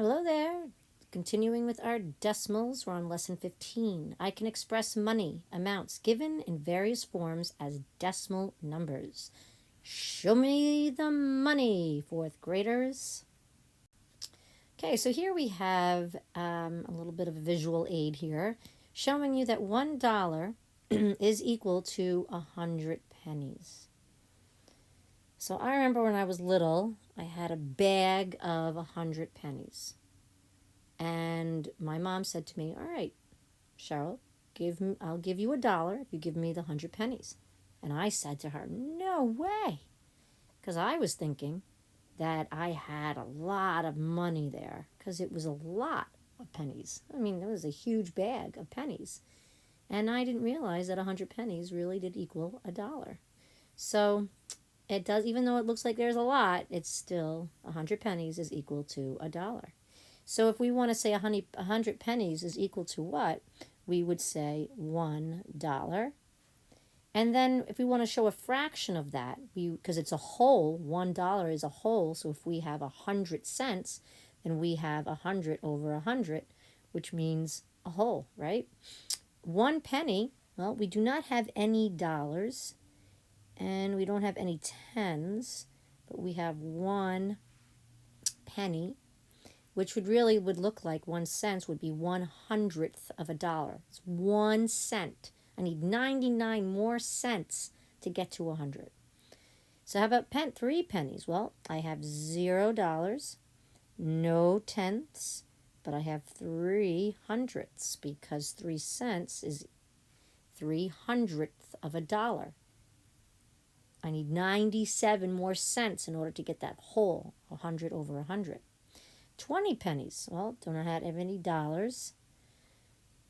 Hello there. Continuing with our decimals, we're on lesson 15. I can express money amounts given in various forms as decimal numbers. Show me the money, fourth graders. Okay, so here we have a little bit of a visual aid here, showing you that $1 is equal to 100 pennies. So I remember when I was little, I had a bag of 100 pennies. And my mom said to me, "All right, Cheryl, I'll give you $1 if you give me the 100 pennies." And I said to her, "No way," because I was thinking that I had a lot of money there, because it was a lot of pennies. I mean, it was a huge bag of pennies. And I didn't realize that 100 pennies really did equal $1. So it does, even though it looks like there's a lot, it's still 100 pennies is equal to $1. So if we want to say 100 pennies is equal to what, we would say $1. And then if we want to show a fraction of that, because it's a whole, $1 is a whole, so if we have 100 cents, then we have 100 over 100, which means a whole, right? 1 penny, well, we do not have any dollars, and we don't have any tens, but we have 1 penny, which would look like 1 cent would be 1/100th of a dollar. It's 1 cent. I need 99 more cents to get to 100. So how about 3 pennies? Well, I have $0, no tenths, but I have 3/100ths because 3 cents is 3/100th of a dollar. I need 97 more cents in order to get that whole 100 over 100. 20 pennies. Well, don't have any dollars.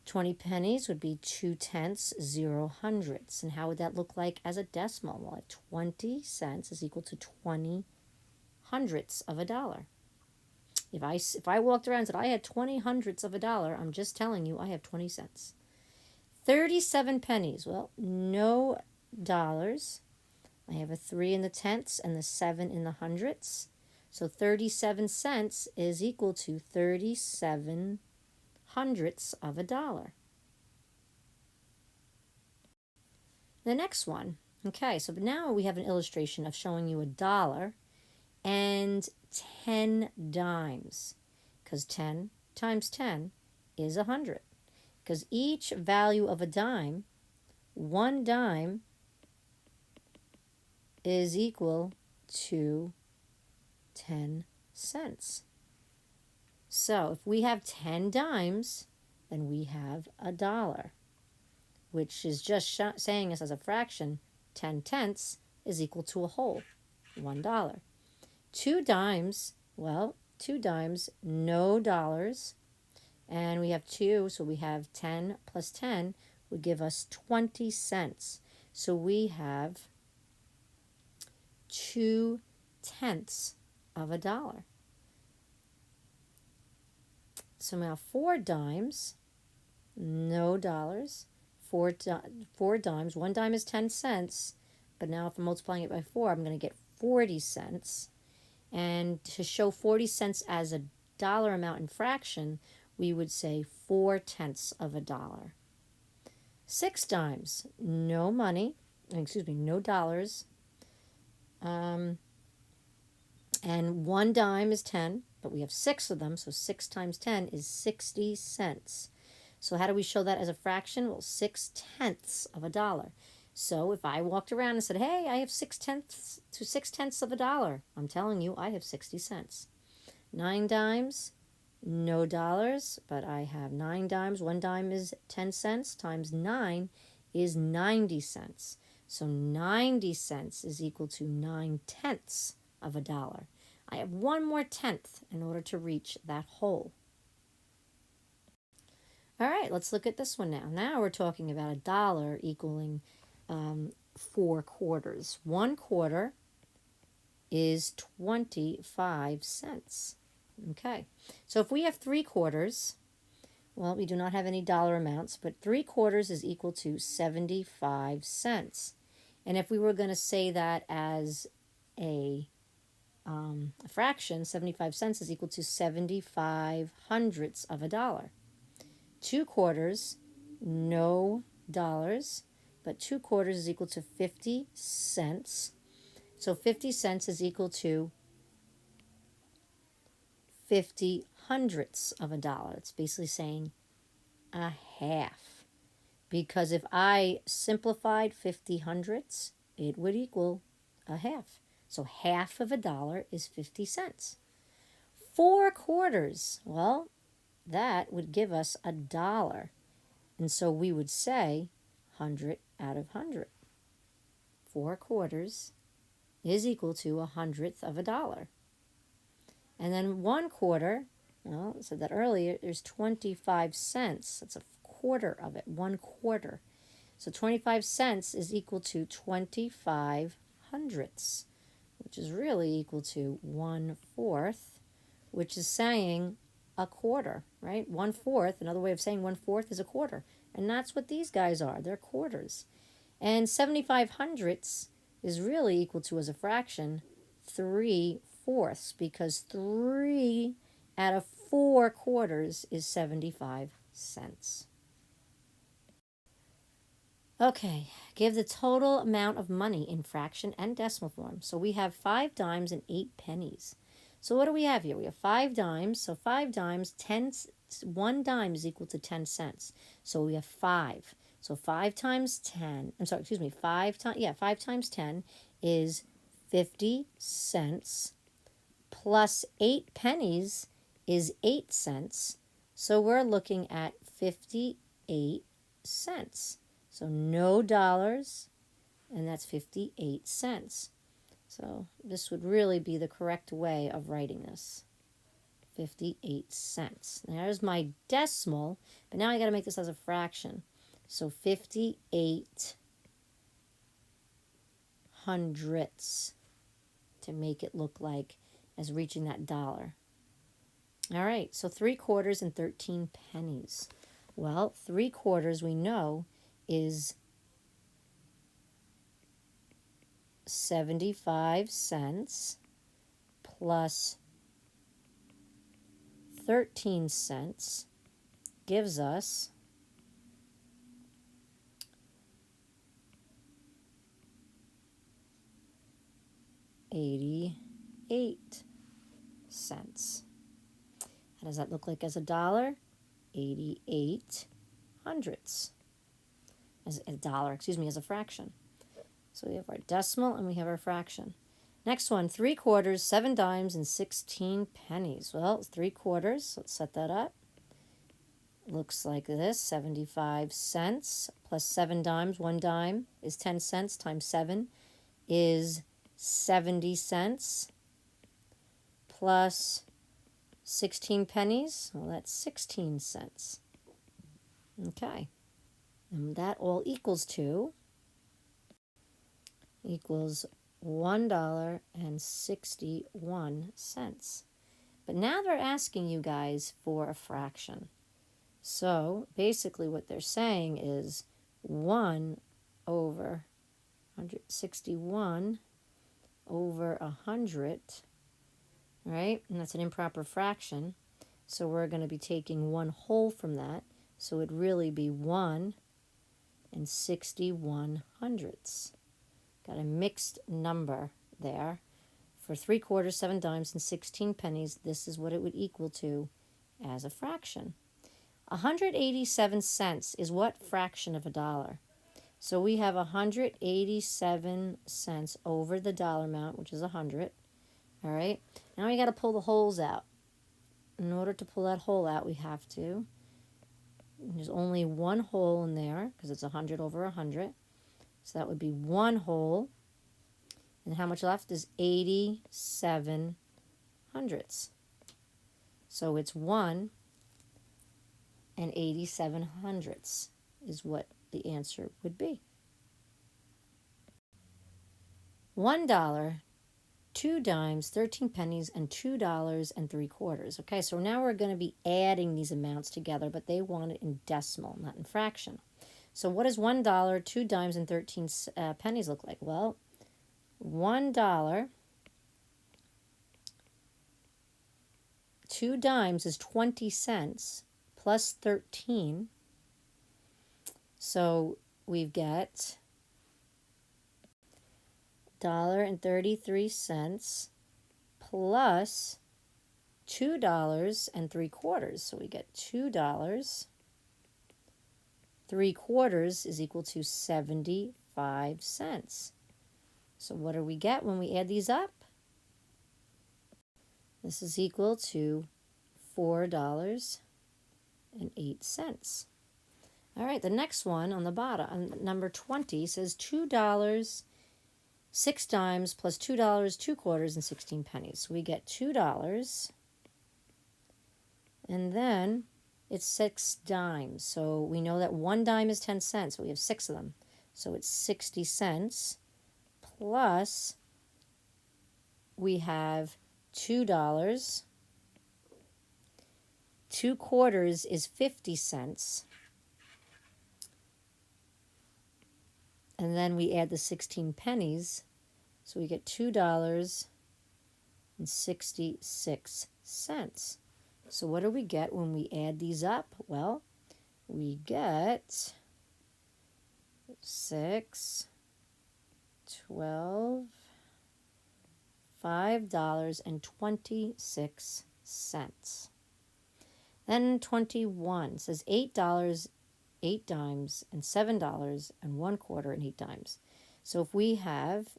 20 pennies would be 2 tenths, 0 hundredths. And how would that look like as a decimal? Well, 20 cents is equal to 20 hundredths of a dollar. If I walked around and said I had 20 hundredths of a dollar, I'm just telling you I have 20 cents. 37 pennies. Well, no dollars. I have a 3 in the tenths and the 7 in the hundredths. So 37 cents is equal to 37 hundredths of a dollar. The next one. Okay, so now we have an illustration of showing you $1 and 10 dimes. Because 10 times 10 is 100. Because each value of a dime, 1 dime, is equal to 10 cents. So if we have 10 dimes, then we have $1, which is just saying us as a fraction, 10 tenths is equal to a whole, $1. 2 dimes, well, 2 dimes, no dollars, and we have 2, so we have 10 plus 10 would give us 20 cents. So we have 2 tenths of a dollar. So now 4 dimes, no dollars, 4 dimes, 1 dime is 10 cents, but now if I'm multiplying it by 4, I'm going to get 40 cents. And to show 40 cents as a dollar amount in fraction, we would say 4 tenths of a dollar. 6 dimes, no money, no dollars, and 1 dime is 10, but we have 6 of them, so 6 times 10 is 60 cents. So how do we show that as a fraction? Well, 6 tenths of a dollar. So if I walked around and said, "Hey, I have 6 tenths of a dollar," I'm telling you I have 60 cents. 9 dimes, no dollars, but I have 9 dimes. 1 dime is 10 cents times 9 is 90 cents. So 90 cents is equal to 9 tenths of a dollar. I have 1 more tenth in order to reach that whole. All right, let's look at this one now. Now we're talking about $1 equaling 4 quarters. 1 quarter is 25 cents. Okay, so if we have 3 quarters, well, we do not have any dollar amounts, but 3 quarters is equal to 75 cents. And if we were going to say that as a a fraction, 75 cents is equal to 75 hundredths of a dollar. 2 quarters, no dollars, but 2 quarters is equal to 50 cents. So 50 cents is equal to 50 hundredths of a dollar. It's basically saying a half. Because if I simplified 50 hundredths, it would equal a half. So half of a dollar is 50 cents. 4 quarters, well, that would give us a dollar. And so we would say 100 out of 100. 4 quarters is equal to 100th of a dollar. And then 1 quarter, well, I said that earlier, there's 25 cents. That's a quarter of it, 1 quarter. So 25 cents is equal to 25 hundredths, which is really equal to 1/4, which is saying a quarter, right? 1/4, another way of saying 1/4 is a quarter. And that's what these guys are. They're quarters. And 75 hundredths is really equal to, as a fraction, 3/4, because 3 out of 4 quarters is 75 cents. Okay, give the total amount of money in fraction and decimal form. So we have 5 dimes and 8 pennies. So what do we have here? We have 5 dimes. So 5 dimes, 1 dime is equal to 10 cents. So we have 5. So 5 times 10, 5 times 10 is 50 cents, plus 8 pennies is 8 cents. So we're looking at 58 cents. So no dollars, and that's 58 cents. So this would really be the correct way of writing this. 58 cents. There's my decimal, but now I got to make this as a fraction. So 58 hundredths to make it look like as reaching that dollar. All right, so 3 quarters and 13 pennies. Well, 3 quarters we know is 75 cents plus 13 cents gives us 88 cents. How does that look like as a dollar? 88 hundredths. As a dollar, as a fraction. So we have our decimal and we have our fraction. Next one, 3 quarters, 7 dimes, and 16 pennies. Well, it's 3 quarters. Let's set that up. Looks like this, 75 cents plus 7 dimes. 1 dime is 10 cents times 7 is 70 cents plus 16 pennies. Well, that's 16 cents. Okay. And that all equals $1.61. But now they're asking you guys for a fraction. So basically what they're saying is 1 over 161 over 100, right? And that's an improper fraction. So we're going to be taking 1 whole from that. So it'd really be 1 and 61 hundredths. Got a mixed number there. For 3 quarters, 7 dimes, and 16 pennies, this is what it would equal to as a fraction. 187 cents is what fraction of a dollar? So we have 187 cents over the dollar amount, which is 100. All right. Now we got to pull the holes out. In order to pull that hole out, we have to. There's only 1 hole in there because it's 100 over 100. So that would be 1 hole. And how much left is 87 hundredths. So it's 1 and 87 hundredths is what the answer would be. $1, 2 dimes, 13 pennies, and $2.75. Okay, so now we're going to be adding these amounts together, but they want it in decimal, not in fraction. So what does $1, 2 dimes, and 13 pennies look like? Well, $1 2 dimes is 20 cents plus 13. So we've got $1.33 plus $2.75. So we get $2.75 is equal to 75 cents. So what do we get when we add these up? This is equal to $4.08. All right, the next one on the bottom, number 20, says $2, 6 dimes plus $2, 2 quarters, and 16 pennies. So we get $2, and then it's 6 dimes. So we know that 1 dime is 10 cents. So we have 6 of them. So it's 60 cents plus we have $2. 2 quarters is 50 cents. And then we add the 16 pennies. So we get $2.66. So what do we get when we add these up? Well, we get 6, 12, $5.26. Then 21 says $8, 8 dimes, and $7 and 1 quarter and 8 dimes. So if we have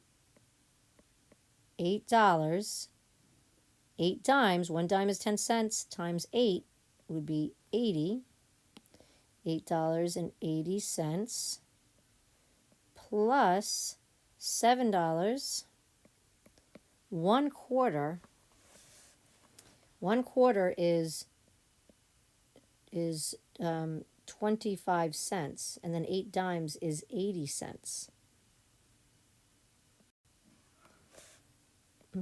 $8, 8 dimes, 1 dime is 10 cents, times 8 would be 80. $8.80 plus $7, 1 quarter. 1 quarter is 25 cents, and then 8 dimes is 80 cents.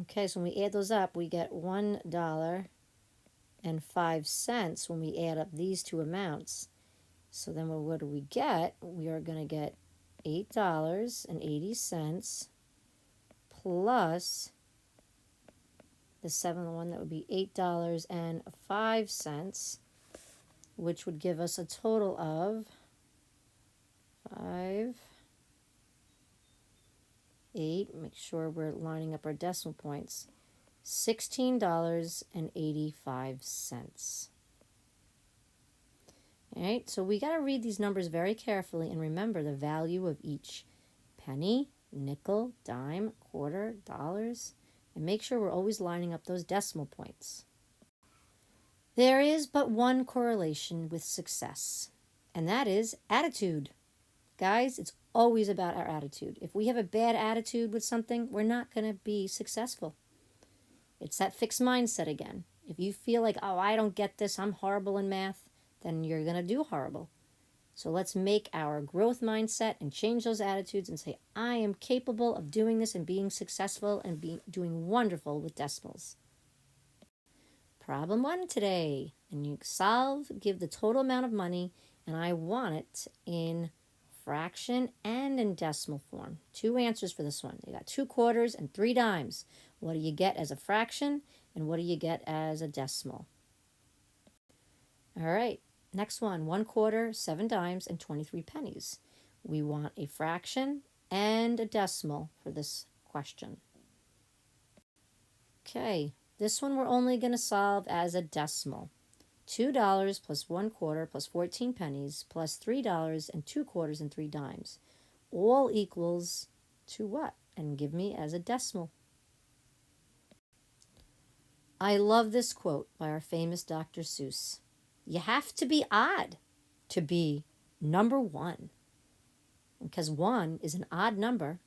Okay, so when we add those up, we get $1.05 when we add up these two amounts. So then what do we get? We are going to get $8.80 plus the seventh one, that would be $8.05, which would give us a total of 5, 8, make sure we're lining up our decimal points, $16.85. All right, so we got to read these numbers very carefully and remember the value of each penny, nickel, dime, quarter, dollars, and make sure we're always lining up those decimal points. There is but one correlation with success, and that is attitude. Guys, it's always about our attitude. If we have a bad attitude with something, we're not going to be successful. It's that fixed mindset again. If you feel like, oh, I don't get this, I'm horrible in math, then you're going to do horrible. So let's make our growth mindset and change those attitudes and say, I am capable of doing this and being successful and doing wonderful with decimals. Problem 1 today. And you give the total amount of money, and I want it in fraction and in decimal form. 2 answers for this one. You got 2 quarters and 3 dimes. What do you get as a fraction, and what do you get as a decimal? All right. Next one, 1 quarter, 7 dimes, and 23 pennies. We want a fraction and a decimal for this question. Okay, this one we're only going to solve as a decimal. $2 plus 1 quarter plus 14 pennies plus $3 and 2 quarters and 3 dimes. All equals to what? And give me as a decimal. I love this quote by our famous Dr. Seuss. You have to be odd to be number 1. Because 1 is an odd number.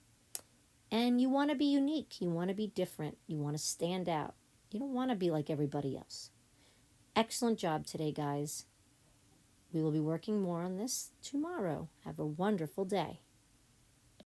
And you want to be unique. You want to be different. You want to stand out. You don't want to be like everybody else. Excellent job today, guys. We will be working more on this tomorrow. Have a wonderful day.